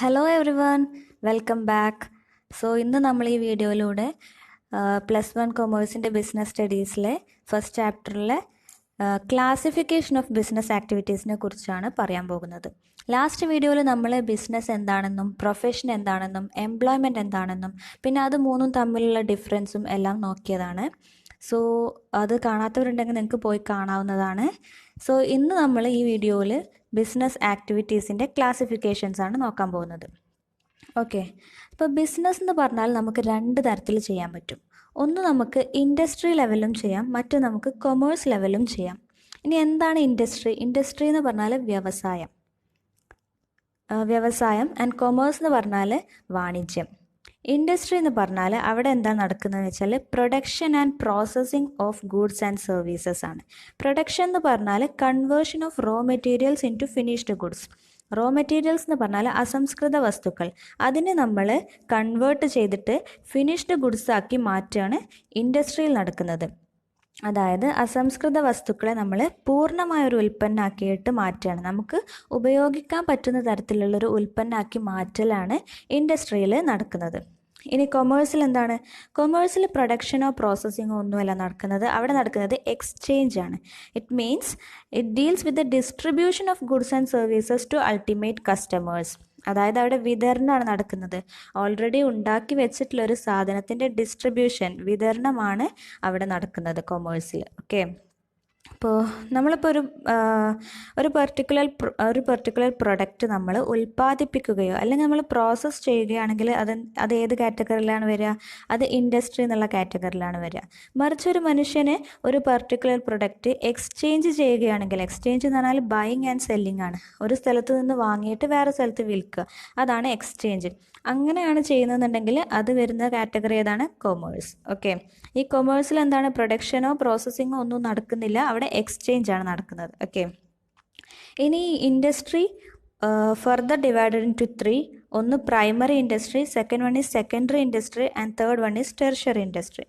Hello everyone, welcome back. ഇന്ന് നമ്മൾ ഈ വീഡിയോയിലൂടെ +1 കൊമേഴ്സിൻ്റെ ബിസിനസ് സ്റ്റഡീസിലെ ഫസ്റ്റ് ചാപ്റ്ററിലെ ക്ലാസിഫിക്കേഷൻ ഓഫ് ബിസിനസ് ആക്ടിവിറ്റീസിനെ കുറിച്ചാണ് പറയാൻ പോകുന്നത്. ലാസ്റ്റ് വീഡിയോയിൽ നമ്മൾ ബിസിനസ് എന്താണെന്നും പ്രൊഫഷൻ എന്താണെന്നും എംപ്ലോയ്മെൻറ്റ് എന്താണെന്നും പിന്നെ അത് മൂന്നും തമ്മിലുള്ള ഡിഫറൻസും എല്ലാം നോക്കിയതാണ്. അത് കാണാത്തവരുണ്ടെങ്കിൽ നിങ്ങൾക്ക് പോയി കാണാവുന്നതാണ്. ഇന്ന് നമ്മൾ ഈ വീഡിയോയിൽ ബിസിനസ് ആക്ടിവിറ്റീസിൻ്റെ ക്ലാസിഫിക്കേഷൻസ് ആണ് നോക്കാൻ പോകുന്നത്. ഓക്കെ, അപ്പോൾ ബിസിനസ് എന്ന് പറഞ്ഞാൽ നമുക്ക് രണ്ട് തരത്തിൽ ചെയ്യാൻ പറ്റും. ഒന്ന് നമുക്ക് ഇൻഡസ്ട്രി ലെവലിലും ചെയ്യാം, മറ്റു നമുക്ക് കൊമേഴ്സ് ലെവലിലും ചെയ്യാം. ഇനി എന്താണ് ഇൻഡസ്ട്രി എന്ന് പറഞ്ഞാൽ വ്യവസായം ആൻഡ് കൊമേഴ്സ് എന്ന് പറഞ്ഞാൽ വാണിജ്യം. ഇൻഡസ്ട്രി എന്ന് പറഞ്ഞാൽ അവിടെ എന്താ നടക്കുന്നതെന്ന് വെച്ചാൽ production and processing of goods and services ആണ്. പ്രൊഡക്ഷൻ എന്ന് പറഞ്ഞാൽ conversion of raw materials into finished goods. Raw materials എന്ന് പറഞ്ഞാൽ അസംസ്കൃത വസ്തുക്കൾ, അതിനെ നമ്മൾ കൺവേർട്ട് ചെയ്തിട്ട് ഫിനിഷ്ഡ് ഗുഡ്സ് ആക്കി മാറ്റുകയാണ് ഇൻഡസ്ട്രിയിൽ നടക്കുന്നത്. അതായത് അസംസ്കൃത വസ്തുക്കളെ നമ്മൾ പൂർണ്ണമായൊരു ഉൽപ്പന്നമാക്കിയിട്ട് മാറ്റുകയാണ്, നമുക്ക് ഉപയോഗിക്കാൻ പറ്റുന്ന തരത്തിലുള്ളൊരു ഉൽപ്പന്നമാക്കി മാറ്റലാണ് ഇൻഡസ്ട്രിയിൽ നടക്കുന്നത്. ഇനി കൊമേഴ്സിൽ എന്താണ്? കൊമേഴ്സിൽ പ്രൊഡക്ഷനോ പ്രോസസ്സിങ്ങോ ഒന്നുമല്ല നടക്കുന്നത്, അവിടെ നടക്കുന്നത് എക്സ്ചേഞ്ച് ആണ്. It means it deals with the distribution of goods and services to ultimate customers. അതായത് അവിടെ വിതരണമാണ് നടക്കുന്നത്. ഓൾറെഡി ഉണ്ടാക്കി വെച്ചിട്ടുള്ള ഒരു സാധനത്തിൻ്റെ വിതരണമാണ് അവിടെ നടക്കുന്നത് കൊമേഴ്സിൽ. ഓക്കെ, അപ്പോൾ നമ്മളിപ്പോൾ ഒരു പെർട്ടിക്കുലർ പ്രൊഡക്റ്റ് നമ്മൾ ഉൽപ്പാദിപ്പിക്കുകയോ അല്ലെങ്കിൽ നമ്മൾ പ്രോസസ്സ് ചെയ്യുകയാണെങ്കിൽ അത് ഏത് കാറ്റഗറിയിലാണ് വരിക? അത് ഇൻഡസ്ട്രി എന്നുള്ള കാറ്റഗറിയിലാണ് വരിക. മറിച്ച് ഒരു മനുഷ്യന് ഒരു പെർട്ടിക്കുലർ പ്രൊഡക്റ്റ് എക്സ്ചേഞ്ച് ചെയ്യുകയാണെങ്കിൽ, എക്സ്ചേഞ്ച് എന്ന് പറഞ്ഞാൽ ബൈയിങ് ആൻഡ് സെല്ലിംഗ് ആണ്. ഒരു സ്ഥലത്ത് നിന്ന് വാങ്ങിയിട്ട് വേറെ സ്ഥലത്ത് വിൽക്കുക, അതാണ് എക്സ്ചേഞ്ച്. അങ്ങനെയാണ് ചെയ്യുന്നതെന്നുണ്ടെങ്കിൽ അത് വരുന്ന കാറ്റഗറി ഏതാണ്? കൊമേഴ്സ്. ഓക്കെ, ഈ കൊമേഴ്സിൽ എന്താണ്? പ്രൊഡക്ഷനോ പ്രോസസ്സിങ്ങോ ഒന്നും നടക്കുന്നില്ല, അവിടെ എക്സ്ചേഞ്ച് ആണ് നടക്കുന്നത്. ഓക്കെ, ഇനി industry further divided into 3. ഒന്ന് primary industry, second one is secondary industry and third one is tertiary industry.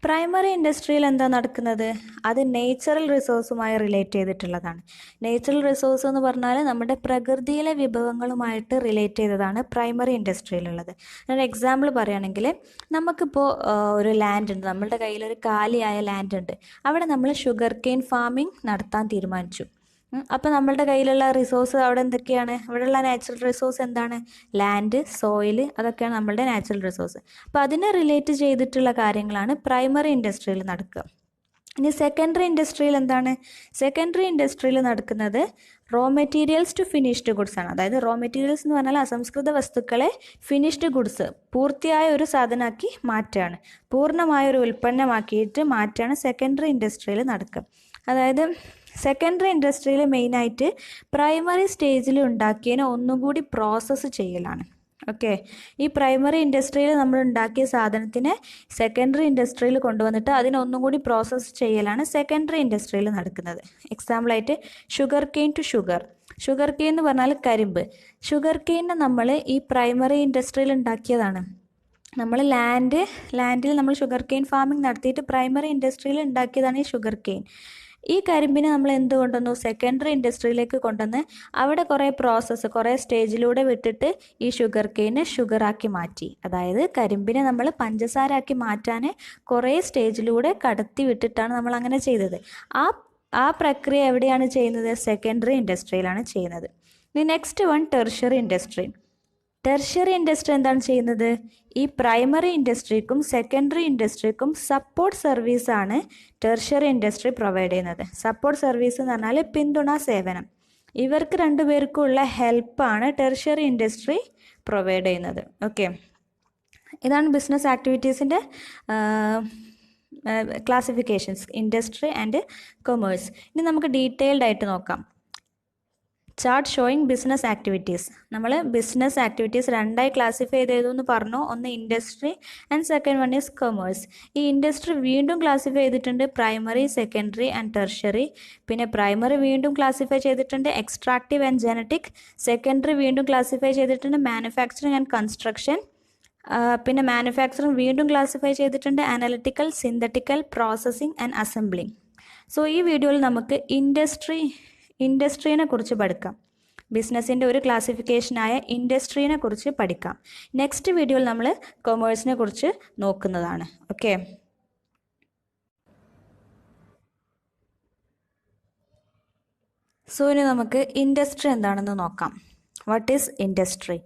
Primary ഇൻഡസ്ട്രിയിൽ എന്താ നടക്കുന്നത്? അത് നേച്ചുറൽ റിസോഴ്സുമായി റിലേറ്റ് ചെയ്തിട്ടുള്ളതാണ്. നേച്ചുറൽ റിസോഴ്സ് എന്ന് പറഞ്ഞാൽ നമ്മുടെ പ്രകൃതിയിലെ വിഭവങ്ങളുമായിട്ട് റിലേറ്റ് ചെയ്തതാണ് പ്രൈമറി ഇൻഡസ്ട്രിയിലുള്ളത്. ഒരു എക്സാമ്പിൾ പറയുകയാണെങ്കിൽ, നമുക്കിപ്പോൾ ഒരു ലാൻഡ് ഉണ്ട്, നമ്മളുടെ കയ്യിലൊരു കാലിയായ ലാൻഡ് ഉണ്ട്, അവിടെ നമ്മൾ ഷുഗർ കെയിൻ ഫാമിംഗ് നടത്താൻ തീരുമാനിച്ചു. അപ്പോൾ നമ്മളുടെ കയ്യിലുള്ള റിസോഴ്സ് അവിടെ എന്തൊക്കെയാണ്? അവിടെയുള്ള നാച്ചുറൽ റിസോഴ്സ് എന്താണ്? ലാൻഡ്, സോയിൽ, അതൊക്കെയാണ് നമ്മളുടെ നാച്ചുറൽ റിസോഴ്സ്. അപ്പോൾ അതിനെ റിലേറ്റ് ചെയ്തിട്ടുള്ള കാര്യങ്ങളാണ് പ്രൈമറി ഇൻഡസ്ട്രിയിൽ നടക്കുക. ഇനി സെക്കൻഡറി ഇൻഡസ്ട്രിയിൽ എന്താണ്? സെക്കൻഡറി ഇൻഡസ്ട്രിയിൽ നടക്കുന്നത് raw materials to finished goods ആണ്. അതായത് റോ മെറ്റീരിയൽസ് എന്ന് പറഞ്ഞാൽ അസംസ്കൃത വസ്തുക്കളെ ഫിനിഷ്ഡ് ഗുഡ്സ്, പൂർത്തിയായ ഒരു സാധനമാക്കി മാറ്റുകയാണ്, പൂർണ്ണമായ ഒരു ഉൽപ്പന്നമാക്കിയിട്ട് മാറ്റുകയാണ് സെക്കൻഡറി ഇൻഡസ്ട്രിയിൽ നടക്കുക. അതായത് സെക്കൻഡറി ഇൻഡസ്ട്രിയിൽ മെയിനായിട്ട് പ്രൈമറി സ്റ്റേജിൽ ഉണ്ടാക്കിയതിനെ ഒന്നുകൂടി പ്രോസസ്സ് ചെയ്യലാണ്. ഓക്കെ, ഈ പ്രൈമറി ഇൻഡസ്ട്രിയിൽ നമ്മൾ ഉണ്ടാക്കിയ സാധനത്തിനെ സെക്കൻഡറി ഇൻഡസ്ട്രിയിൽ കൊണ്ടുവന്നിട്ട് അതിനൊന്നും കൂടി പ്രോസസ്സ് ചെയ്യലാണ് സെക്കൻഡറി ഇൻഡസ്ട്രിയിൽ നടക്കുന്നത്. എക്സാമ്പിളായിട്ട് sugar cane to sugar. Sugar cane എന്ന് പറഞ്ഞാൽ കരിമ്പ്. ഷുഗർ കെയിനെ നമ്മൾ ഈ പ്രൈമറി ഇൻഡസ്ട്രിയിൽ ഉണ്ടാക്കിയതാണ്. നമ്മൾ ലാൻഡിൽ നമ്മൾ ഷുഗർ കെയിൻ ഫാമിംഗ് നടത്തിയിട്ട് പ്രൈമറി ഇൻഡസ്ട്രിയിൽ ഉണ്ടാക്കിയതാണ് ഈ ഷുഗർ കെയിൻ. ഈ കരിമ്പിനെ നമ്മൾ എന്ത് കൊണ്ടുവന്നു? സെക്കൻഡറി ഇൻഡസ്ട്രിയിലേക്ക് കൊണ്ടുവന്ന് അവിടെ കുറേ സ്റ്റേജിലൂടെ വിട്ടിട്ട് ഈ ഷുഗർ കെയിനെ ഷുഗറാക്കി മാറ്റി. അതായത് കരിമ്പിനെ നമ്മൾ പഞ്ചസാരയാക്കി മാറ്റാൻ കുറേ സ്റ്റേജിലൂടെ കടത്തി വിട്ടിട്ടാണ് നമ്മൾ അങ്ങനെ ചെയ്തത്. ആ പ്രക്രിയ എവിടെയാണ് ചെയ്യുന്നത്? സെക്കൻഡറി ഇൻഡസ്ട്രിയിലാണ് ചെയ്യുന്നത്. ഇനി next one tertiary industry. Tertiary industry എന്താണ് ചെയ്യുന്നത്? ഈ പ്രൈമറി ഇൻഡസ്ട്രിക്കും സെക്കൻഡറി ഇൻഡസ്ട്രിക്കും സപ്പോർട്ട് സർവീസാണ് ടെർഷ്യറി ഇൻഡസ്ട്രി പ്രൊവൈഡ് ചെയ്യുന്നത്. സപ്പോർട്ട് സർവീസ് എന്ന് പറഞ്ഞാൽ പിന്തുണാ സേവനം. ഇവർക്ക് രണ്ടുപേർക്കുള്ള ഹെൽപ്പാണ് ടെർഷ്യറി ഇൻഡസ്ട്രി പ്രൊവൈഡ് ചെയ്യുന്നത്. ഓക്കെ, ഇതാണ് ബിസിനസ് ആക്ടിവിറ്റീസിൻ്റെ ക്ലാസിഫിക്കേഷൻസ്, ഇൻഡസ്ട്രി ആൻഡ് കൊമേഴ്സ്. ഇനി നമുക്ക് ഡീറ്റെയിൽഡ് ആയിട്ട് നോക്കാം. Chart showing business activities. നമ്മൾ ബിസിനസ് ആക്ടിവിറ്റീസ് രണ്ടായി ക്ലാസിഫൈ ചെയ്തെന്ന് പറഞ്ഞു. ഒന്ന് industry and second one is commerce. ഈ ഇൻഡസ്ട്രി വീണ്ടും ക്ലാസിഫൈ ചെയ്തിട്ടുണ്ട് പ്രൈമറി, സെക്കൻഡറി ആൻഡ് ടെർഷ്യറി. പിന്നെ പ്രൈമറി വീണ്ടും ക്ലാസിഫൈ ചെയ്തിട്ടുണ്ട് എക്സ്ട്രാക്റ്റീവ് ആൻഡ് ജനറ്റിക്. സെക്കൻഡറി വീണ്ടും ക്ലാസിഫൈ ചെയ്തിട്ടുണ്ട് മാനുഫാക്ചറിങ് ആൻഡ് കൺസ്ട്രക്ഷൻ. പിന്നെ മാനുഫാക്ചറിങ് വീണ്ടും ക്ലാസിഫൈ ചെയ്തിട്ടുണ്ട് analytical, synthetical, processing and assembling. ഈ വീഡിയോയിൽ നമുക്ക് ഇൻഡസ്ട്രീനെ കുറിച്ച് പഠിക്കാം. ബിസിനസ്സിൻ്റെ ഒരു ക്ലാസിഫിക്കേഷനായ ഇൻഡസ്ട്രീനെ കുറിച്ച് പഠിക്കാം. നെക്സ്റ്റ് വീഡിയോയിൽ നമ്മൾ കൊമേഴ്സിനെ കുറിച്ച് നോക്കുന്നതാണ്. ഓക്കെ. സോ ഇനി നമുക്ക് ഇൻഡസ്ട്രി എന്താണെന്ന് നോക്കാം. What is industry?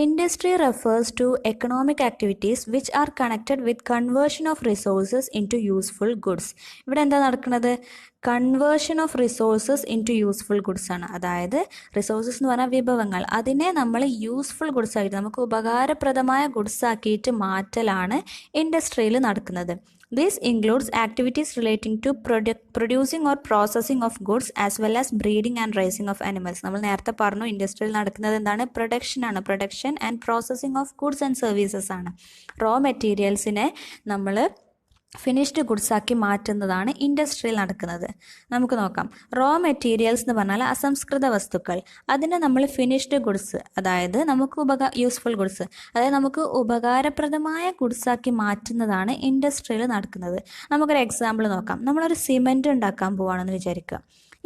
Industry refers to economic activities which are connected with conversion of resources into useful goods. ഇവിടെ എന്താ നടക്കുന്നത്? Conversion of resources into useful goods ആണ്. അതായത് റിസോഴ്സസ് എന്ന് പറഞ്ഞാൽ വിഭവങ്ങൾ, അതിനെ നമ്മൾ യൂസ്ഫുൾ ഗുഡ്സ് ആയിട്ട് നമുക്ക് ഉപകാരപ്രദമായ ഗുഡ്സ് ആക്കിയിട്ട് മാറ്റലാണ് ഇൻഡസ്ട്രിയിൽ നടക്കുന്നത്. This includes activities relating to producing or processing of goods as well as breeding and raising of animals. നമ്മൾ നേരത്തെ പറഞ്ഞു ഇൻഡസ്ട്രിയിൽ നടക്കുന്നത് എന്താണ്? പ്രൊഡക്ഷൻ ആണ്. Production and processing of goods and services ആണ്. റോ മെറ്റീരിയൽസിനെ നമ്മൾ ഫിനിഷ്ഡ് ഗുഡ്സ് ആക്കി മാറ്റുന്നതാണ് ഇൻഡസ്ട്രിയിൽ നടക്കുന്നത്. നമുക്ക് നോക്കാം. റോ മെറ്റീരിയൽസ് എന്ന് പറഞ്ഞാൽ അസംസ്കൃത വസ്തുക്കൾ, അതിനെ നമ്മൾ ഫിനിഷ്ഡ് ഗുഡ്സ്, അതായത് നമുക്ക് യൂസ്ഫുൾ ഗുഡ്സ്, അതായത് നമുക്ക് ഉപകാരപ്രദമായ ഗുഡ്സ് ആക്കി മാറ്റുന്നതാണ് ഇൻഡസ്ട്രിയിൽ നടക്കുന്നത്. നമുക്കൊരു എക്സാമ്പിൾ നോക്കാം. നമ്മളൊരു സിമെൻറ്റ് ഉണ്ടാക്കാൻ പോവുകയാണെന്ന് വിചാരിക്കുക.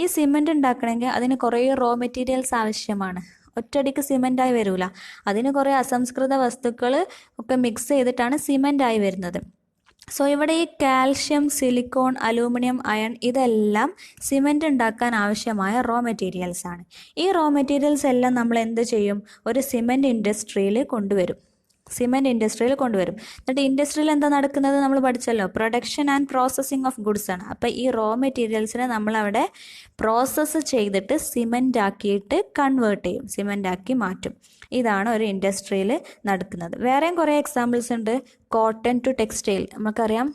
ഈ സിമെൻറ്റ് ഉണ്ടാക്കണമെങ്കിൽ അതിന് കുറേ റോ മെറ്റീരിയൽസ് ആവശ്യമാണ്. ഒറ്റയടിക്ക് സിമെൻറ്റായി വരില്ല. അതിന് കുറേ അസംസ്കൃത വസ്തുക്കൾ ഒക്കെ മിക്സ് ചെയ്തിട്ടാണ് സിമെൻറ്റായി വരുന്നത്. സോ ഇവിടെ ഈ കാൽഷ്യം, സിലിക്കോൺ, അലൂമിനിയം, അയൺ ഇതെല്ലാം സിമെൻറ്റ് ഉണ്ടാക്കാൻ ആവശ്യമായ റോ മെറ്റീരിയൽസ് ആണ്. ഈ റോ മെറ്റീരിയൽസ് എല്ലാം നമ്മൾ എന്ത് ചെയ്യും? ഒരു സിമെൻറ്റ് ഇൻഡസ്ട്രിയിൽ കൊണ്ടുവരും. എന്നിട്ട് ഇൻഡസ്ട്രിയിൽ എന്താ നടക്കുന്നത്? നമ്മൾ പഠിച്ചല്ലോ, production and processing of goods ആണ്. അപ്പോൾ ഈ റോ മെറ്റീരിയൽസിനെ നമ്മളവിടെ പ്രോസസ്സ് ചെയ്തിട്ട് സിമെൻ്റ് ആക്കിയിട്ട് കൺവേർട്ട് ചെയ്യും, സിമെൻ്റ് ആക്കി മാറ്റും. ഇതാണ് ഒരു ഇൻഡസ്ട്രിയിൽ നടക്കുന്നത്. വേറെയും കുറേ എക്സാമ്പിൾസ് ഉണ്ട്. കോട്ടൺ ടു ടെക്സ്റ്റൈൽ, നമുക്കറിയാം.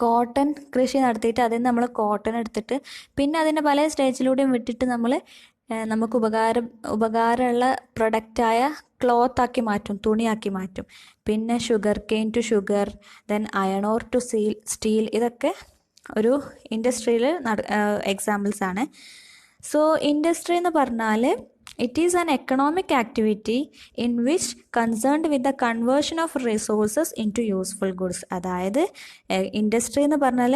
കോട്ടൺ കൃഷി നടത്തിയിട്ട് അതിൽ നമ്മൾ കോട്ടൺ എടുത്തിട്ട് പിന്നെ അതിൻ്റെ പല സ്റ്റേജിലൂടെയും വിട്ടിട്ട് നമുക്ക് ഉപകാരമുള്ള പ്രൊഡക്റ്റായ ക്ലോത്ത് ആക്കി മാറ്റും, തുണിയാക്കി മാറ്റും. പിന്നെ sugar cane to sugar, then iron ore to steel, ഇതൊക്കെ ഒരു ഇൻഡസ്ട്രിയിൽ എക്സാമ്പിൾസ് ആണ്. സോ ഇൻഡസ്ട്രി എന്ന് പറഞ്ഞാൽ it is an economic activity in which concerned with the conversion of resources into useful goods. അതായത് ഇൻഡസ്ട്രി എന്ന് പറഞ്ഞാൽ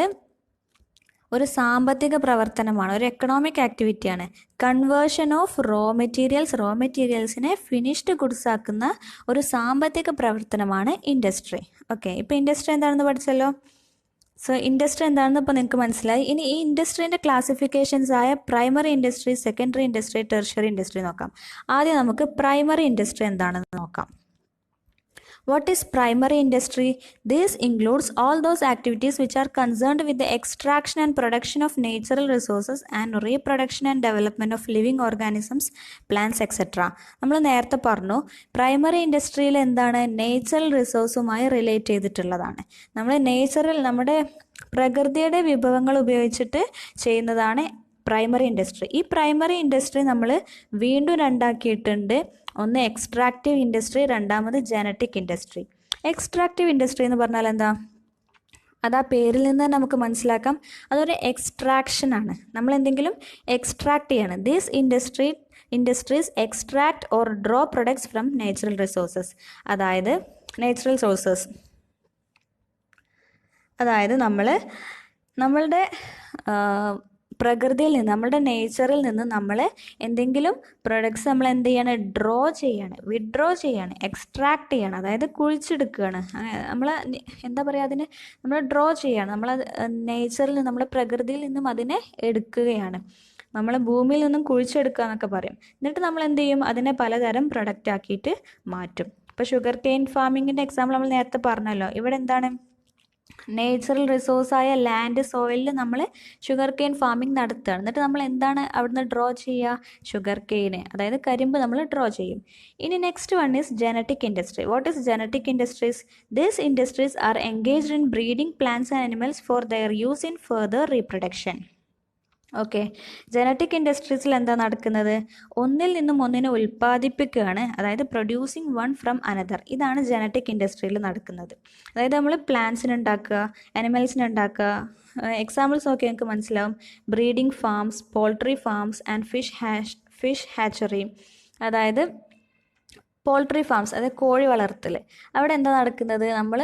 ഒരു സാമ്പത്തിക പ്രവർത്തനമാണ്, ഒരു എക്കണോമിക് ആക്ടിവിറ്റിയാണ്. കൺവേർഷൻ ഓഫ് റോ മെറ്റീരിയൽസിനെ ഫിനിഷ്ഡ് ഗുഡ്സ് ആക്കുന്ന ഒരു സാമ്പത്തിക പ്രവർത്തനമാണ് ഇൻഡസ്ട്രി. ഓക്കെ, ഇപ്പോൾ ഇൻഡസ്ട്രി എന്താണെന്ന് പഠിച്ചല്ലോ. സോ ഇൻഡസ്ട്രി എന്താണെന്ന് ഇപ്പോൾ നിങ്ങൾക്ക് മനസ്സിലായി. ഇനി ഈ ഇൻഡസ്ട്രീൻ്റെ ക്ലാസിഫിക്കേഷൻസ് ആയ primary industry, secondary industry, tertiary industry നോക്കാം. ആദ്യം നമുക്ക് പ്രൈമറി ഇൻഡസ്ട്രി എന്താണെന്ന് നോക്കാം. What is primary industry? This includes all those activities which are concerned with the extraction and production of natural resources and reproduction and development of living organisms, plants, etc. നമ്മൾ നേരത്തെ പറഞ്ഞു primary ഇൻഡസ്ട്രിയിൽ എന്താണ്? Natural റിസോഴ്സുമായി relate ചെയ്തിട്ടുള്ളതാണ്. നമ്മുടെ പ്രകൃതിയുടെ വിഭവങ്ങൾ ഉപയോഗിച്ചിട്ട് ചെയ്യുന്നതാണ് പ്രൈമറി ഇൻഡസ്ട്രി. ഈ പ്രൈമറി ഇൻഡസ്ട്രി നമ്മൾ വീണ്ടും രണ്ടാക്കിയിട്ടുണ്ട്. ഒന്ന് എക്സ്ട്രാക്റ്റീവ് ഇൻഡസ്ട്രി, രണ്ടാമത് ജനറ്റിക് ഇൻഡസ്ട്രി. എക്സ്ട്രാക്റ്റീവ് ഇൻഡസ്ട്രി എന്ന് പറഞ്ഞാൽ എന്താ? അത് ആ പേരിൽ നിന്ന് തന്നെ നമുക്ക് മനസ്സിലാക്കാം, അതൊരു എക്സ്ട്രാക്ഷൻ ആണ്. നമ്മൾ എന്തെങ്കിലും എക്സ്ട്രാക്ട് ചെയ്യാണ്. These industries extract or draw products from natural resources. അതായത് നാച്ചുറൽ സോഴ്സസ്, അതായത് നമ്മളുടെ പ്രകൃതിയിൽ നിന്ന്, നമ്മളുടെ നേച്ചറിൽ നിന്ന് നമ്മൾ എന്തെങ്കിലും പ്രൊഡക്ട്സ് നമ്മൾ എന്ത് ചെയ്യാണ്? വിഡ്രോ ചെയ്യാണ്, എക്സ്ട്രാക്ട് ചെയ്യാണ്, അതായത് കുഴിച്ചെടുക്കുകയാണ്. നമ്മൾ എന്താ പറയുക, അതിന് നമ്മൾ ഡ്രോ ചെയ്യാണ്. നമ്മൾ നേച്ചറിൽ നിന്ന്, നമ്മുടെ പ്രകൃതിയിൽ നിന്നും അതിനെ എടുക്കുകയാണ്. നമ്മൾ ഭൂമിയിൽ നിന്നും കുഴിച്ചെടുക്കുക എന്നൊക്കെ പറയും. എന്നിട്ട് നമ്മൾ എന്ത് ചെയ്യും? അതിനെ പലതരം പ്രൊഡക്റ്റ് ആക്കിയിട്ട് മാറ്റും. ഇപ്പോൾ ഷുഗർ കെയിൻ ഫാമിങ്ങിൻ്റെ എക്സാമ്പിൾ നമ്മൾ നേരത്തെ പറഞ്ഞല്ലോ. ഇവിടെ എന്താണ്? നേച്ചുറൽ റിസോഴ്സായ ലാൻഡ്, സോയിലിൽ നമ്മൾ ഷുഗർ കെയിൻ ഫാമിംഗ് നടത്തുകയാണ്. എന്നിട്ട് നമ്മൾ എന്താണ് അവിടുന്ന് ഡ്രോ ചെയ്യുക? ഷുഗർ കെയിന്, അതായത് കരിമ്പ് നമ്മൾ ഡ്രോ ചെയ്യും. ഇനി next one is genetic industry. What is genetic industries? These industries are engaged in breeding plants and animals for their use in further reproduction. Okay, genetic ഇൻഡസ്ട്രീസിൽ എന്താ നടക്കുന്നത്? ഒന്നിൽ നിന്നും ഒന്നിനെ ഉൽപ്പാദിപ്പിക്കുകയാണ്, അതായത് പ്രൊഡ്യൂസിങ് വൺ ഫ്രം അനദർ. ഇതാണ് ജനറ്റിക് ഇൻഡസ്ട്രിയിൽ നടക്കുന്നത്. അതായത് നമ്മൾ പ്ലാന്റ്സിന് ഉണ്ടാക്കുക, അനിമൽസിന് ഉണ്ടാക്കുക. എക്സാമ്പിൾസ് നോക്കി നിങ്ങൾക്ക് മനസ്സിലാവും. Breeding farms, poultry farms and fish hatchery. അതായത് പോൾട്രി ഫാംസ്, അതായത് കോഴി വളർത്തൽ. അവിടെ എന്താ നടക്കുന്നത്? നമ്മൾ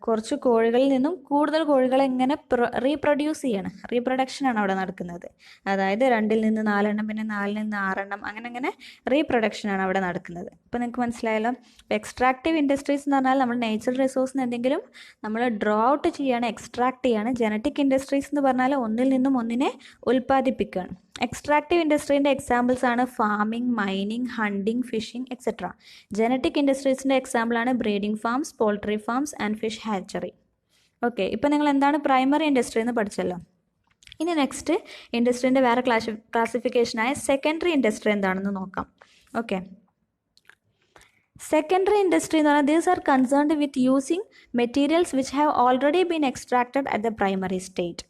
കുറച്ച് കോഴികളിൽ നിന്നും കൂടുതൽ കോഴികളെ എങ്ങനെ റീപ്രൊഡ്യൂസ് ചെയ്യണം, റീപ്രൊഡക്ഷനാണ് അവിടെ നടക്കുന്നത്. അതായത് 2-ൽ നിന്ന് 4 എണ്ണം, പിന്നെ 4-ൽ നിന്ന് 6 എണ്ണം, അങ്ങനെ റീപ്രൊഡക്ഷനാണ് അവിടെ നടക്കുന്നത്. ഇപ്പോൾ നിങ്ങൾക്ക് മനസ്സിലായല്ലോ. എക്സ്ട്രാക്റ്റീവ് ഇൻഡസ്ട്രീസ് എന്ന് പറഞ്ഞാൽ നമ്മൾ നേച്ചുറൽ റിസോഴ്സിന് എന്തെങ്കിലും നമ്മൾ ഡ്രോ ഔട്ട് ചെയ്യാണ്, എക്സ്ട്രാക്ട് ചെയ്യാണ്. ജനറ്റിക് ഇൻഡസ്ട്രീസ് എന്ന് പറഞ്ഞാൽ ഒന്നിൽ നിന്നും ഒന്നിനെ ഉൽപ്പാദിപ്പിക്കുകയാണ്. എക്സ്ട്രാക്റ്റീവ് ഇൻഡസ്ട്രീൻ്റെ എക്സാമ്പിൾസ് ആണ് farming, mining, hunting, fishing etcetera. Genetic ഇൻഡസ്ട്രീസിൻ്റെ എക്സാമ്പിളാണ് breeding farms, poultry farms and fish hatchery. Okay, ഇപ്പോൾ നിങ്ങൾ എന്താണ് പ്രൈമറി ഇൻഡസ്ട്രി എന്ന് പഠിച്ചല്ലോ. ഇനി നെക്സ്റ്റ് ഇൻഡസ്ട്രീൻ്റെ വേറെ ക്ലാസിഫിക്കേഷനായ സെക്കൻഡറി ഇൻഡസ്ട്രി എന്താണെന്ന് നോക്കാം. ഓക്കെ, സെക്കൻഡറി ഇൻഡസ്ട്രി എന്ന് പറഞ്ഞാൽ these are concerned with using materials which have already been extracted at the primary state.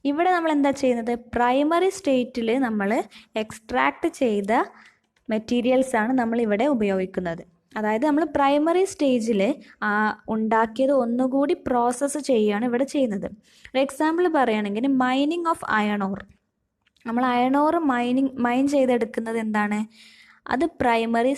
ഇവിടെ നമ്മൾ എന്താ ചെയ്യുന്നത്? പ്രൈമറി സ്റ്റേറ്റിൽ നമ്മൾ എക്സ്ട്രാക്ട് ചെയ്ത മെറ്റീരിയൽസാണ് നമ്മളിവിടെ ഉപയോഗിക്കുന്നത്. അതായത് നമ്മൾ പ്രൈമറി സ്റ്റേജിൽ ഉണ്ടാക്കിയത് ഒന്നുകൂടി പ്രോസസ്സ് ചെയ്യുകയാണ് ഇവിടെ ചെയ്യുന്നത്. ഒരു എക്സാമ്പിൾ പറയുകയാണെങ്കിൽ മൈനിങ് ഓഫ് അയൺ ഓർ. നമ്മൾ അയൺ ഓർ മൈൻ ചെയ്തെടുക്കുന്നത് എന്താണ്? അത് പ്രൈമറി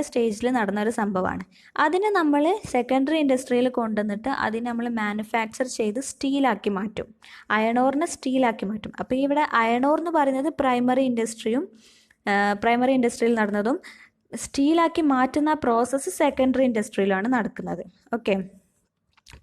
സ്റ്റേജിൽ നടന്ന ഒരു സംഭവമാണ്. അതിനെ നമ്മൾ സെക്കൻഡറി ഇൻഡസ്ട്രിയിൽ കൊണ്ടുവന്നിട്ട് അതിനെ നമ്മൾ മാനുഫാക്ചർ ചെയ്ത് സ്റ്റീലാക്കി മാറ്റും. അയണോറിനെ സ്റ്റീലാക്കി മാറ്റും. അപ്പോൾ ഇവിടെ അയണോർ എന്ന് പറയുന്നത് പ്രൈമറി ഇൻഡസ്ട്രിയിൽ നടന്നതും സ്റ്റീലാക്കി മാറ്റുന്ന പ്രോസസ്സ് സെക്കൻഡറി ഇൻഡസ്ട്രിയിലാണ് നടക്കുന്നത്. ഓക്കെ,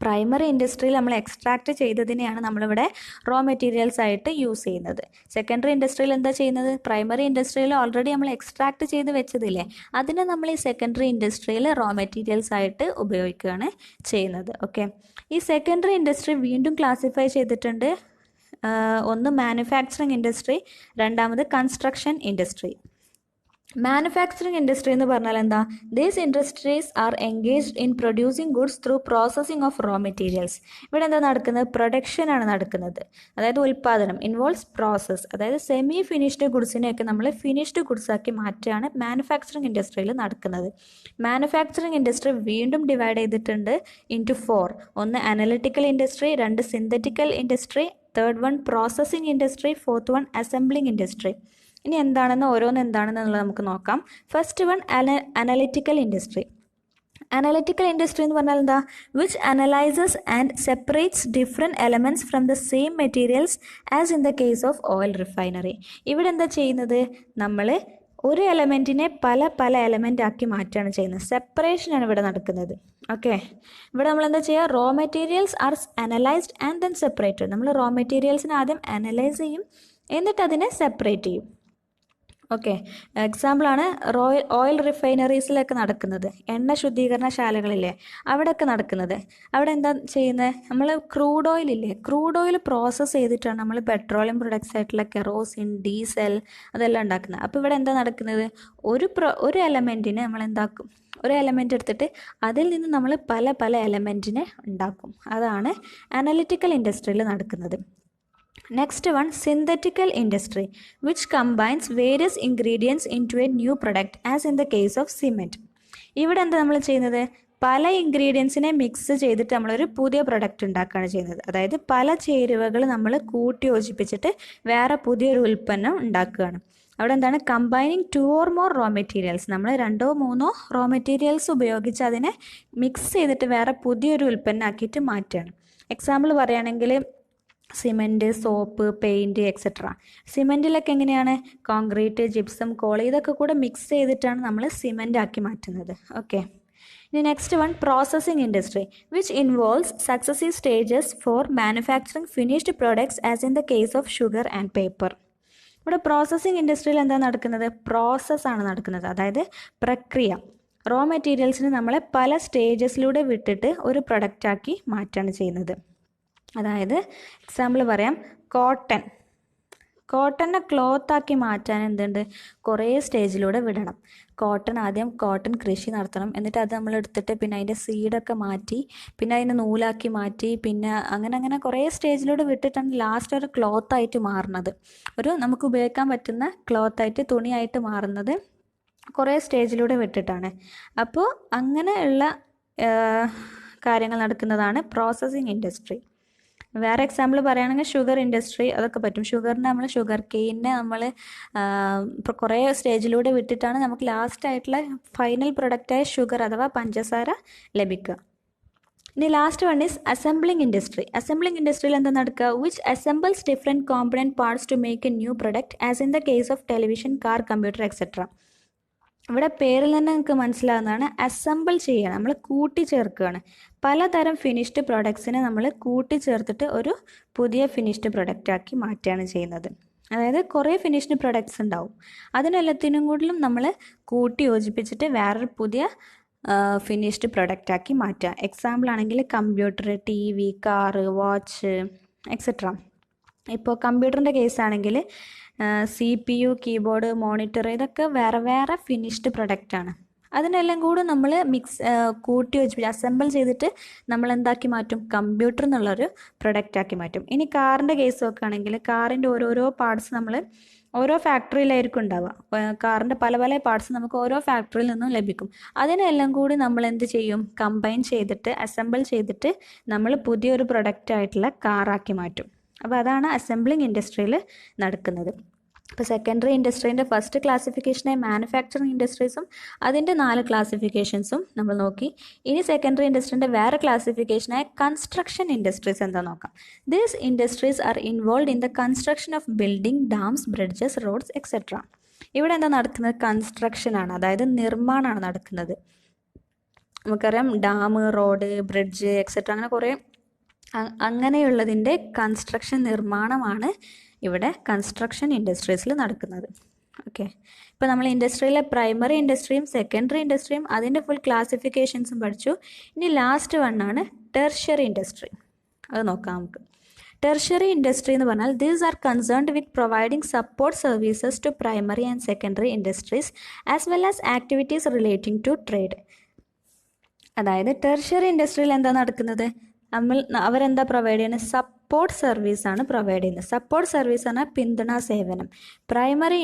പ്രൈമറി ഇൻഡസ്ട്രിയിൽ നമ്മൾ എക്സ്ട്രാക്ട് ചെയ്തതിനെയാണ് നമ്മളിവിടെ റോ മെറ്റീരിയൽസ് ആയിട്ട് യൂസ് ചെയ്യുന്നത്. സെക്കൻഡറി ഇൻഡസ്ട്രിയിൽ എന്താ ചെയ്യുന്നത്? പ്രൈമറി ഇൻഡസ്ട്രിയിൽ ഓൾറെഡി നമ്മൾ എക്സ്ട്രാക്ട് ചെയ്ത് വെച്ചതില്ലേ, അതിനെ നമ്മൾ ഈ സെക്കൻഡറി ഇൻഡസ്ട്രിയിൽ റോ മെറ്റീരിയൽസ് ആയിട്ട് ഉപയോഗിക്കുകയാണ് ചെയ്യുന്നത്. ഓക്കെ, ഈ സെക്കൻഡറി ഇൻഡസ്ട്രി വീണ്ടും ക്ലാസിഫൈ ചെയ്തിട്ടുണ്ട്. ഒന്ന് മാനുഫാക്ചറിങ് ഇൻഡസ്ട്രി, രണ്ടാമത് കൺസ്ട്രക്ഷൻ ഇൻഡസ്ട്രി. മാനുഫാക്ചറിങ് ഇൻഡസ്ട്രി എന്ന് പറഞ്ഞാൽ എന്താ? These industries are engaged in producing goods through processing of raw materials. ഇവിടെ എന്താ നടക്കുന്നത്? പ്രൊഡക്ഷൻ ആണ് നടക്കുന്നത്. അതായത് ഉൽപ്പാദനം ഇൻവോൾവ്സ് പ്രോസസ്. അതായത് സെമി ഫിനിഷ്ഡ് ഗുഡ്സിനെയൊക്കെ നമ്മൾ ഫിനിഷ്ഡ് ഗുഡ്സ് ആക്കി മാറ്റുകയാണ് മാനുഫാക്ചറിങ് ഇൻഡസ്ട്രിയിൽ നടക്കുന്നത്. മാനുഫാക്ചറിങ് ഇൻഡസ്ട്രി വീണ്ടും ഡിവൈഡ് ചെയ്തിട്ടുണ്ട് ഇൻറ്റു 4. ഒന്ന് analytical industry, 2 synthetical industry, 3rd processing industry, 4th assembling industry. ഇനി ഓരോന്ന് നമുക്ക് നോക്കാം. First analytical industry. Analytical industry എന്ന് പറഞ്ഞാൽ എന്താ? Which analyses and separates different elements from the same materials as in the case of oil refinery. ഇവിടെ എന്താ ചെയ്യുന്നത്? നമ്മൾ ഒരു എലമെൻറ്റിനെ പല എലമെൻ്റ് ആക്കി മാറ്റുകയാണ് ചെയ്യുന്നത്. സെപ്പറേഷനാണ് ഇവിടെ നടക്കുന്നത്. ഓക്കെ, ഇവിടെ നമ്മൾ എന്താ ചെയ്യുക? Raw materials are analysed and then separated. നമ്മൾ റോ മെറ്റീരിയൽസിനെ ആദ്യം അനലൈസ് ചെയ്യും, എന്നിട്ട് അതിനെ സെപ്പറേറ്റ് ചെയ്യും. ഓക്കെ, എക്സാമ്പിളാണ് ഓയിൽ റിഫൈനറീസിലൊക്കെ നടക്കുന്നത്, എണ്ണ ശുദ്ധീകരണശാലകളില്ലേ അവിടെയൊക്കെ നടക്കുന്നത്. അവിടെ എന്താ ചെയ്യുന്നത്? നമ്മൾ ക്രൂഡ് ഓയിൽ പ്രോസസ്സ് ചെയ്തിട്ടാണ് നമ്മൾ പെട്രോളിയം പ്രൊഡക്ട്സ് ആയിട്ടുള്ള കെറോസിൻ, ഡീസൽ അതെല്ലാം ഉണ്ടാക്കുന്നത്. അപ്പോൾ ഇവിടെ എന്താ നടക്കുന്നത്? ഒരു എലമെൻറ്റിനെ നമ്മൾ എന്താക്കും? ഒരു എലമെൻ്റ് എടുത്തിട്ട് അതിൽ നിന്ന് നമ്മൾ പല എലമെൻറ്റിനെ ഉണ്ടാക്കും. അതാണ് അനലിറ്റിക്കൽ ഇൻഡസ്ട്രിയിൽ നടക്കുന്നത്. Next one, synthetical industry, which combines various ingredients into a new product, as in the case of cement. ഇവിടെ എന്താ നമ്മൾ ചെയ്യുന്നത്? പല ഇൻഗ്രീഡിയൻസിനെ മിക്സ് ചെയ്തിട്ട് നമ്മളൊരു പുതിയ പ്രൊഡക്റ്റ് ഉണ്ടാക്കുകയാണ് ചെയ്യുന്നത്. അതായത് പല ചേരുവകൾ നമ്മൾ കൂട്ടി യോജിപ്പിച്ചിട്ട് വേറെ പുതിയൊരു ഉൽപ്പന്നം ഉണ്ടാക്കുകയാണ്. അവിടെ എന്താണ്? Combining 2 or more raw materials. നമ്മൾ 2 or 3 റോ മെറ്റീരിയൽസ് ഉപയോഗിച്ച് അതിനെ മിക്സ് ചെയ്തിട്ട് വേറെ പുതിയൊരു ഉൽപ്പന്നമാക്കിയിട്ട് മാറ്റുകയാണ്. എക്സാമ്പിൾ പറയുകയാണെങ്കിൽ സിമെൻറ്റ്, സോപ്പ്, പെയിൻറ്റ് എക്സെട്ര. സിമെൻറ്റിലൊക്കെ എങ്ങനെയാണ്? കോൺക്രീറ്റ്, ജിപ്സം, കോളി ഇതൊക്കെ കൂടെ മിക്സ് ചെയ്തിട്ടാണ് നമ്മൾ സിമെൻ്റ് ആക്കി മാറ്റുന്നത്. ഓക്കെ, ഇനി next processing industry, which involves successive stages four manufacturing finished products as in the case of sugar and paper. ഇവിടെ പ്രോസസ്സിംഗ് ഇൻഡസ്ട്രിയിൽ എന്താ നടക്കുന്നത്? പ്രോസസ്സാണ് നടക്കുന്നത്. അതായത് പ്രക്രിയ. റോ മെറ്റീരിയൽസിന് നമ്മളെ പല സ്റ്റേജസിലൂടെ വിട്ടിട്ട് ഒരു പ്രൊഡക്റ്റാക്കി മാറ്റാണ് ചെയ്യുന്നത്. അതായത് എക്സാമ്പിൾ പറയാം, കോട്ടനെ ക്ലോത്താക്കി മാറ്റാൻ എന്തുണ്ട്? കുറേ സ്റ്റേജിലൂടെ വിടണം. ആദ്യം കോട്ടൺ കൃഷി നടത്തണം, എന്നിട്ട് അത് നമ്മൾ എടുത്തിട്ട് പിന്നെ അതിൻ്റെ സീഡൊക്കെ മാറ്റി, പിന്നെ അതിനെ നൂലാക്കി മാറ്റി, പിന്നെ അങ്ങനെ കുറേ സ്റ്റേജിലൂടെ വിട്ടിട്ടാണ് ലാസ്റ്റ് ഒരു ക്ലോത്തായിട്ട് മാറുന്നത്. നമുക്ക് ഉപയോഗിക്കാൻ പറ്റുന്ന ക്ലോത്തായിട്ട്, തുണിയായിട്ട് മാറുന്നത് കുറേ സ്റ്റേജിലൂടെ വിട്ടിട്ടാണ്. അപ്പോൾ അങ്ങനെയുള്ള കാര്യങ്ങൾ നടക്കുന്നതാണ് പ്രോസസ്സിംഗ് ഇൻഡസ്ട്രി. വേറെ എക്സാമ്പിൾ പറയുകയാണെങ്കിൽ ഷുഗർ ഇൻഡസ്ട്രി അതൊക്കെ പറ്റും. ഷുഗറിനെ നമ്മൾ ഷുഗർ കെയിനെ നമ്മൾ ഇപ്പോൾ കുറേ സ്റ്റേജിലൂടെ വിട്ടിട്ടാണ് നമുക്ക് ലാസ്റ്റ് ആയിട്ടുള്ള ഫൈനൽ പ്രൊഡക്റ്റായ ഷുഗർ അഥവാ പഞ്ചസാര ലഭിക്കുക. ഇനി last one is assembling industry. Assembling ഇൻഡസ്ട്രിയിൽ എന്താ നടക്കുക? Which assembles different component parts to make a new product as in the case of television, car, computer etcetera. ഇവിടെ പേരിൽ തന്നെ നിങ്ങൾക്ക് മനസ്സിലാവുന്നതാണ് അസംബിൾ ചെയ്യണം, നമ്മൾ കൂട്ടിച്ചേർക്കുകയാണ്. പലതരം ഫിനിഷ്ഡ് പ്രൊഡക്ട്സിനെ നമ്മൾ കൂട്ടിച്ചേർത്തിട്ട് ഒരു പുതിയ ഫിനിഷ്ഡ് പ്രൊഡക്റ്റാക്കി മാറ്റുകയാണ് ചെയ്യുന്നത്. അതായത് കുറേ ഫിനിഷ്ഡ് പ്രൊഡക്ട്സ് ഉണ്ടാവും, അതിനെല്ലാത്തിനും കൂടിയും നമ്മൾ കൂട്ടി യോജിപ്പിച്ചിട്ട് വേറൊരു പുതിയ ഫിനിഷ്ഡ് പ്രൊഡക്റ്റാക്കി മാറ്റുക. എക്സാമ്പിൾ ആണെങ്കിൽ computer, T V, car, watch etcetera. ഇപ്പോൾ കമ്പ്യൂട്ടറിൻ്റെ കേസാണെങ്കിൽ CPU, കീബോർഡ്, മോണിറ്റർ ഇതൊക്കെ വേറെ വേറെ ഫിനിഷ്ഡ് പ്രൊഡക്റ്റാണ്. അതിനെല്ലാം കൂടി നമ്മൾ കൂട്ടി യോജിപ്പിച്ച് അസംബിൾ ചെയ്തിട്ട് നമ്മൾ എന്താക്കി മാറ്റും? കമ്പ്യൂട്ടർ എന്നുള്ളൊരു പ്രൊഡക്റ്റാക്കി മാറ്റും. ഇനി കാറിൻ്റെ കേസ് നോക്കുകയാണെങ്കിൽ കാറിൻ്റെ ഓരോരോ പാർട്സ് നമ്മൾ ഓരോ ഫാക്ടറിയിലായിരിക്കും ഉണ്ടാവുക. കാറിൻ്റെ പല പല പാർട്സ് നമുക്ക് ഓരോ ഫാക്ടറിയിൽ നിന്നും ലഭിക്കും. അതിനെല്ലാം കൂടി നമ്മൾ എന്ത് ചെയ്യും? കമ്പൈൻ ചെയ്തിട്ട് അസംബിൾ ചെയ്തിട്ട് നമ്മൾ പുതിയൊരു പ്രൊഡക്റ്റായിട്ടുള്ള കാറാക്കി മാറ്റും. അപ്പോൾ അതാണ് അസംബ്ലിംഗ് ഇൻഡസ്ട്രിയിൽ നടക്കുന്നത്. ഇപ്പോൾ സെക്കൻഡറി ഇൻഡസ്ട്രീൻ്റെ ഫസ്റ്റ് ക്ലാസിഫിക്കേഷനായ മാനുഫാക്ചറിങ് ഇൻഡസ്ട്രീസും അതിൻ്റെ 4 ക്ലാസിഫിക്കേഷൻസും നമ്മൾ നോക്കി. ഇനി സെക്കൻഡറി ഇൻഡസ്ട്രീൻ്റെ വേറെ ക്ലാസിഫിക്കേഷനായ കൺസ്ട്രക്ഷൻ ഇൻഡസ്ട്രീസ് എന്താ നോക്കാം. These industries are involve in the construction of building, dams, bridges, roads etcetera. ഇവിടെ എന്താ നടക്കുന്നത്? കൺസ്ട്രക്ഷനാണ്, അതായത് നിർമ്മാണമാണ് നടക്കുന്നത്. നമുക്കറിയാം ഡാം, റോഡ്, ബ്രിഡ്ജ് എക്സെട്ര അങ്ങനെ കുറേ അങ്ങനെയുള്ളതിൻ്റെ കൺസ്ട്രക്ഷൻ നിർമ്മാണമാണ് ഇവിടെ കൺസ്ട്രക്ഷൻ ഇൻഡസ്ട്രീസിൽ നടക്കുന്നത്. ഓക്കെ, ഇപ്പോൾ നമ്മൾ ഇൻഡസ്ട്രിയിലെ പ്രൈമറി ഇൻഡസ്ട്രിയും സെക്കൻഡറി ഇൻഡസ്ട്രിയും അതിൻ്റെ ഫുൾ ക്ലാസിഫിക്കേഷൻസും പഠിച്ചു. ഇനി ലാസ്റ്റ് വണ്ണാണ് ടെർഷ്യറി ഇൻഡസ്ട്രി. അത് നോക്കാം നമുക്ക്. ടെർഷ്യറി ഇൻഡസ്ട്രി എന്ന് പറഞ്ഞാൽ these are concerned with providing support services to primary and secondary industries as well as activities relating to trade. അതായത് ടെർഷ്യറി ഇൻഡസ്ട്രിയിൽ എന്താ നടക്കുന്നത്? അവരെന്താ പ്രൊവൈഡ് ചെയ്യുന്നത്? സപ്പോർട്ട് സർവീസാണ് പ്രൊവൈഡ് ചെയ്യുന്നത്. സപ്പോർട്ട് സർവീസ് ആണ് പിന്തുണാ സേവനം. പ്രൈമറി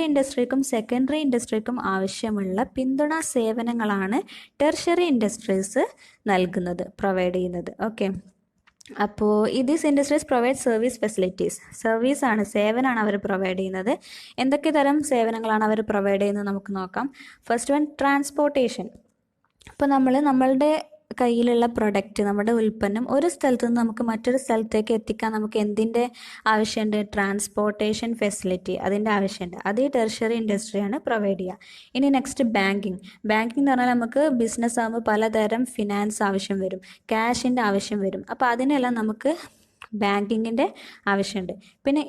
ഇൻഡസ്ട്രിക്കും സെക്കൻഡറി ഇൻഡസ്ട്രിക്കും ആവശ്യമുള്ള പിന്തുണാ സേവനങ്ങളാണ് ടെർഷ്യറി ഇൻഡസ്ട്രീസ് നൽകുന്നത്, പ്രൊവൈഡ് ചെയ്യുന്നത്. ഓക്കെ, അപ്പോൾ these industries provide service facilities. സർവീസാണ്, സേവനമാണ് അവർ പ്രൊവൈഡ് ചെയ്യുന്നത്. എന്തൊക്കെ തരം സേവനങ്ങളാണ് അവർ പ്രൊവൈഡ് ചെയ്യുന്നത് നമുക്ക് നോക്കാം. First one, transportation. ഇപ്പോൾ നമ്മളുടെ കയ്യിലുള്ള പ്രൊഡക്റ്റ്, നമ്മുടെ ഉൽപ്പന്നം ഒരു സ്ഥലത്ത് നിന്ന് നമുക്ക് മറ്റൊരു സ്ഥലത്തേക്ക് എത്തിക്കാൻ നമുക്ക് എന്തിൻ്റെ ആവശ്യമുണ്ട്? ട്രാൻസ്പോർട്ടേഷൻ ഫെസിലിറ്റി, അതിൻ്റെ ആവശ്യമുണ്ട്. അത് ഈ ടെർഷ്യറി ഇൻഡസ്ട്രിയാണ് പ്രൊവൈഡ് ചെയ്യുക. ഇനി നെക്സ്റ്റ് ബാങ്കിങ് എന്ന് പറഞ്ഞാൽ നമുക്ക് ബിസിനസ് ആകുമ്പോൾ പലതരം ഫിനാൻസ് ആവശ്യം വരും, ക്യാഷിൻ്റെ ആവശ്യം വരും. അപ്പോൾ അതിനെല്ലാം നമുക്ക് ബാങ്കിങ്ങിൻ്റെ ആവശ്യമുണ്ട്. പിന്നെ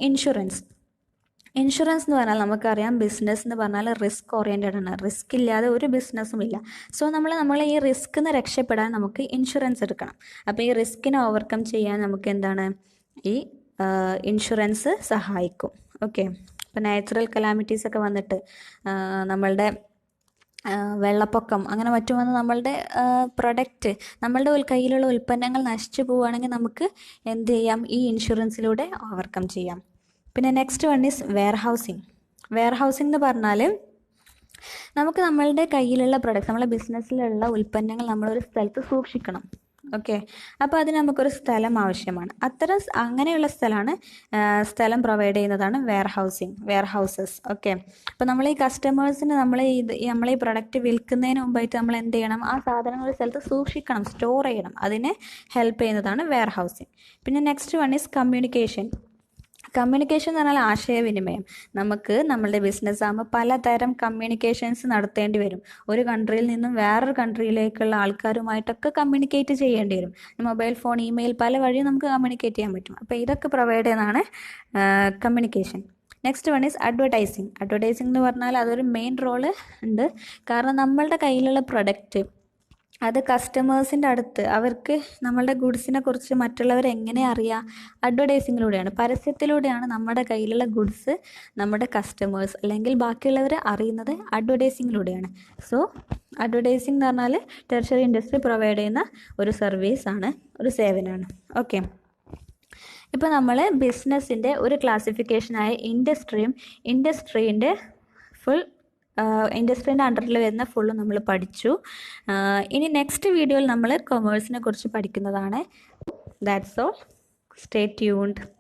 ഇൻഷുറൻസ് എന്ന് പറഞ്ഞാൽ നമുക്കറിയാം ബിസിനസ് എന്ന് പറഞ്ഞാൽ റിസ്ക് ഓറിയൻറ്റഡ് ആണ്. റിസ്ക് ഇല്ലാതെ ഒരു ബിസിനസ്സും ഇല്ല. സോ നമ്മൾ ഈ റിസ്കിൽ നിന്ന് രക്ഷപ്പെടാൻ നമുക്ക് ഇൻഷുറൻസ് എടുക്കണം. അപ്പോൾ ഈ റിസ്കിനെ ഓവർകം ചെയ്യാൻ നമുക്ക് എന്താണ്? ഈ ഇൻഷുറൻസ് സഹായിക്കും. ഓക്കെ, ഇപ്പോൾ നാച്ചുറൽ കലാമിറ്റീസ് ഒക്കെ വന്നിട്ട് നമ്മളുടെ വെള്ളപ്പൊക്കം അങ്ങനെ മറ്റും വന്ന് നമ്മളുടെ പ്രൊഡക്റ്റ്, നമ്മളുടെ കയ്യിലുള്ള ഉൽപ്പന്നങ്ങൾ നശിച്ചു പോവുകയാണെങ്കിൽ നമുക്ക് എന്ത് ചെയ്യാം? ഈ ഇൻഷുറൻസിലൂടെ ഓവർകം ചെയ്യാം. പിന്നെ നെക്സ്റ്റ് വൺ ഈസ് വെയർഹൗസിങ് എന്ന് പറഞ്ഞാൽ നമുക്ക് നമ്മളുടെ കയ്യിലുള്ള പ്രൊഡക്റ്റ്, നമ്മളെ ബിസിനസ്സിലുള്ള ഉൽപ്പന്നങ്ങൾ നമ്മളൊരു സ്ഥലത്ത് സൂക്ഷിക്കണം. ഓക്കെ, അപ്പോൾ അതിന് നമുക്കൊരു സ്ഥലം ആവശ്യമാണ്. അങ്ങനെയുള്ള സ്ഥലം പ്രൊവൈഡ് ചെയ്യുന്നതാണ് വെയർഹൗസസ്. ഓക്കെ, അപ്പോൾ നമ്മൾ ഈ കസ്റ്റമേഴ്സിന് നമ്മൾ ഈ പ്രൊഡക്റ്റ് വിൽക്കുന്നതിന് മുമ്പായിട്ട് നമ്മൾ എന്ത് ചെയ്യണം? ആ സാധനങ്ങൾ ഒരു സ്ഥലത്ത് സൂക്ഷിക്കണം, സ്റ്റോർ ചെയ്യണം. അതിനെ ഹെൽപ്പ് ചെയ്യുന്നതാണ് വെയർഹൗസിങ്. പിന്നെ നെക്സ്റ്റ് വൺ ഈസ് കമ്മ്യൂണിക്കേഷൻ എന്ന് പറഞ്ഞാൽ ആശയവിനിമയം. നമുക്ക് നമ്മളുടെ ബിസിനസ് ആകുമ്പോൾ പലതരം കമ്മ്യൂണിക്കേഷൻസ് നടത്തേണ്ടി വരും. ഒരു കൺട്രിയിൽ നിന്നും വേറൊരു കൺട്രിയിലേക്കുള്ള ആൾക്കാരുമായിട്ടൊക്കെ കമ്മ്യൂണിക്കേറ്റ് ചെയ്യേണ്ടി വരും. മൊബൈൽ ഫോൺ, ഇമെയിൽ പല വഴിയും നമുക്ക് കമ്മ്യൂണിക്കേറ്റ് ചെയ്യാൻ പറ്റും. അപ്പോൾ ഇതൊക്കെ പ്രൊവൈഡ് ചെയ്യുന്നതാണ് communication. Next one is advertising എന്ന് പറഞ്ഞാൽ അതൊരു മെയിൻ റോള് ഉണ്ട്. കാരണം നമ്മളുടെ കയ്യിലുള്ള പ്രൊഡക്റ്റ് അത് കസ്റ്റമേഴ്സിൻ്റെ അടുത്ത് അവർക്ക് നമ്മളുടെ ഗുഡ്സിനെ കുറിച്ച് മറ്റുള്ളവർ എങ്ങനെ അറിയുക? അഡ്വർടൈസിങ്ങിലൂടെയാണ്, പരസ്യത്തിലൂടെയാണ് നമ്മുടെ കയ്യിലുള്ള ഗുഡ്സ് നമ്മുടെ കസ്റ്റമേഴ്സ് അല്ലെങ്കിൽ ബാക്കിയുള്ളവർ അറിയുന്നത് അഡ്വർടൈസിങ്ങിലൂടെയാണ്. സോ അഡ്വർടൈസിങ് എന്ന് പറഞ്ഞാൽ ടെർഷ്യറി ഇൻഡസ്ട്രി പ്രൊവൈഡ് ചെയ്യുന്ന ഒരു സർവീസാണ്, ഒരു സേവനമാണ്. ഓക്കെ, ഇപ്പോൾ നമ്മൾ ബിസിനസ്സിൻ്റെ ഒരു ക്ലാസിഫിക്കേഷനായ ഇൻഡസ്ട്രീൻ്റെ അണ്ടറിൽ വരുന്ന ഫുള്ളും നമ്മൾ പഠിച്ചു. ഇനി നെക്സ്റ്റ് വീഡിയോയിൽ നമ്മൾ കൊമേഴ്സിനെ കുറിച്ച് പഠിക്കുന്നതാണ്. That's all. Stay tuned.